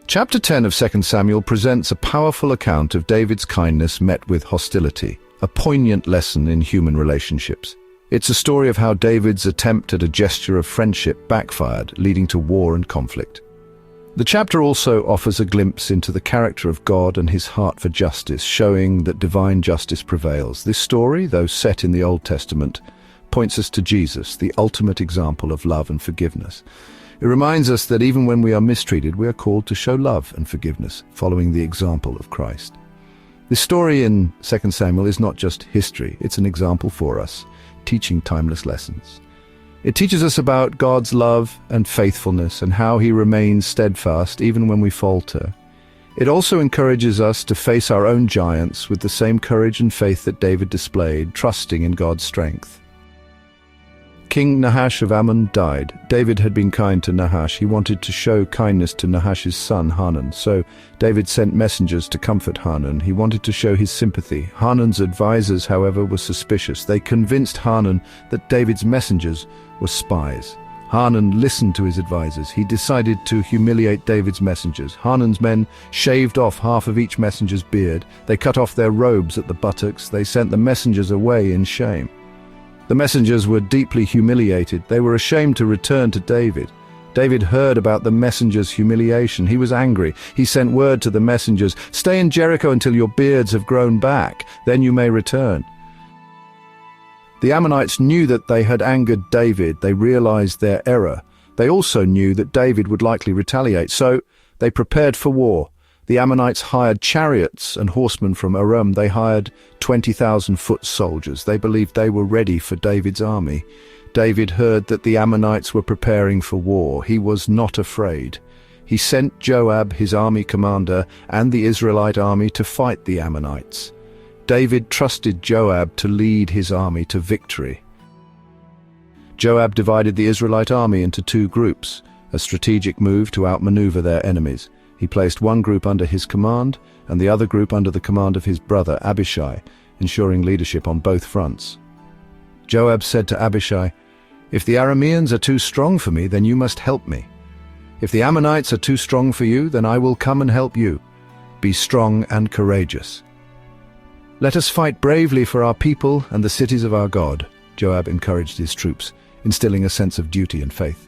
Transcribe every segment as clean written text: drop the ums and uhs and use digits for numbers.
Chapter 10 of 2 Samuel presents a powerful account of David's kindness met with hostility, a poignant lesson in human relationships. It's a story of how David's attempt at a gesture of friendship backfired, leading to war and conflict. The chapter also offers a glimpse into the character of God and his heart for justice, showing that divine justice prevails. This story, though set in the Old Testament, points us to Jesus, the ultimate example of love and forgiveness. It reminds us that even when we are mistreated, we are called to show love and forgiveness, following the example of Christ. This story in 2 Samuel is not just history, it's an example for us, teaching timeless lessons. It teaches us about God's love and faithfulness and how he remains steadfast even when we falter. It also encourages us to face our own giants with the same courage and faith that David displayed, trusting in God's strength. King Nahash of Ammon died. David had been kind to Nahash. He wanted to show kindness to Nahash's son Hanan, so David sent messengers to comfort Hanan. He wanted to show his sympathy. Hanan's advisors, however, were suspicious. They convinced Hanan that David's messengers were spies. Hanan listened to his advisors. He decided to humiliate David's messengers. Hanan's men shaved off half of each messenger's beard. They cut off their robes at the buttocks. They sent the messengers away in shame. The messengers were deeply humiliated. They were ashamed to return to David. David heard about the messengers' humiliation. He was angry. He sent word to the messengers, "Stay in Jericho until your beards have grown back. Then you may return." The Ammonites knew that they had angered David. They realized their error. They also knew that David would likely retaliate, so they prepared for war. The Ammonites hired chariots and horsemen from Aram. They hired 20,000 foot soldiers. They believed they were ready for David's army. David heard that the Ammonites were preparing for war. He was not afraid. He sent Joab, his army commander, and the Israelite army to fight the Ammonites. David trusted Joab to lead his army to victory. Joab divided the Israelite army into two groups, a strategic move to outmaneuver their enemies. He placed one group under his command and the other group under the command of his brother Abishai, ensuring leadership on both fronts. Joab said to Abishai, "If the Arameans are too strong for me, then you must help me. If the Ammonites are too strong for you, then I will come and help you. Be strong and courageous. Let us fight bravely for our people and the cities of our God," Joab encouraged his troops, instilling a sense of duty and faith.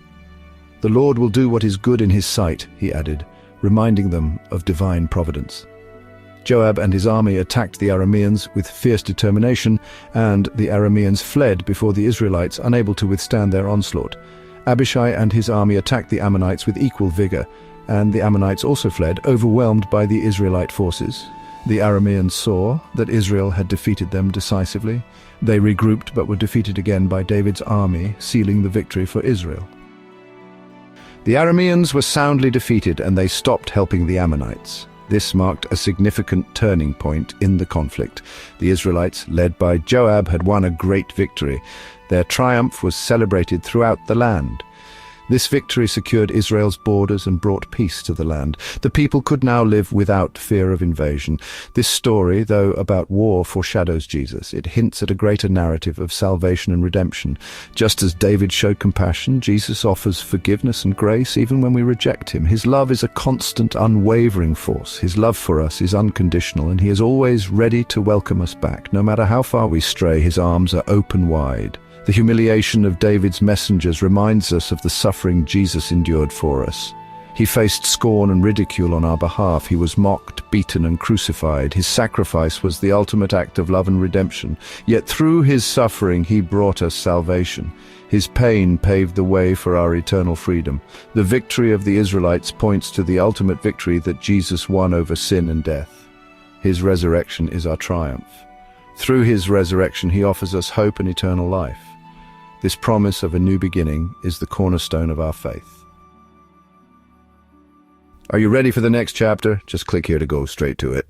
"The Lord will do what is good in his sight," he added, reminding them of divine providence. Joab and his army attacked the Arameans with fierce determination, and the Arameans fled before the Israelites, unable to withstand their onslaught. Abishai and his army attacked the Ammonites with equal vigor, and the Ammonites also fled, overwhelmed by the Israelite forces. The Arameans saw that Israel had defeated them decisively. They regrouped but were defeated again by David's army, sealing the victory for Israel. The Arameans were soundly defeated and they stopped helping the Ammonites. This marked a significant turning point in the conflict. The Israelites, led by Joab, had won a great victory. Their triumph was celebrated throughout the land. This victory secured Israel's borders and brought peace to the land. The people could now live without fear of invasion. This story, though about war, foreshadows Jesus. It hints at a greater narrative of salvation and redemption. Just as David showed compassion, Jesus offers forgiveness and grace even when we reject him. His love is a constant, unwavering force. His love for us is unconditional, and he is always ready to welcome us back. No matter how far we stray, his arms are open wide. The humiliation of David's messengers reminds us of the suffering Jesus endured for us. He faced scorn and ridicule on our behalf. He was mocked, beaten, and crucified. His sacrifice was the ultimate act of love and redemption. Yet through his suffering, he brought us salvation. His pain paved the way for our eternal freedom. The victory of the Israelites points to the ultimate victory that Jesus won over sin and death. His resurrection is our triumph. Through his resurrection, he offers us hope and eternal life. This promise of a new beginning is the cornerstone of our faith. Are you ready for the next chapter? Just click here to go straight to it.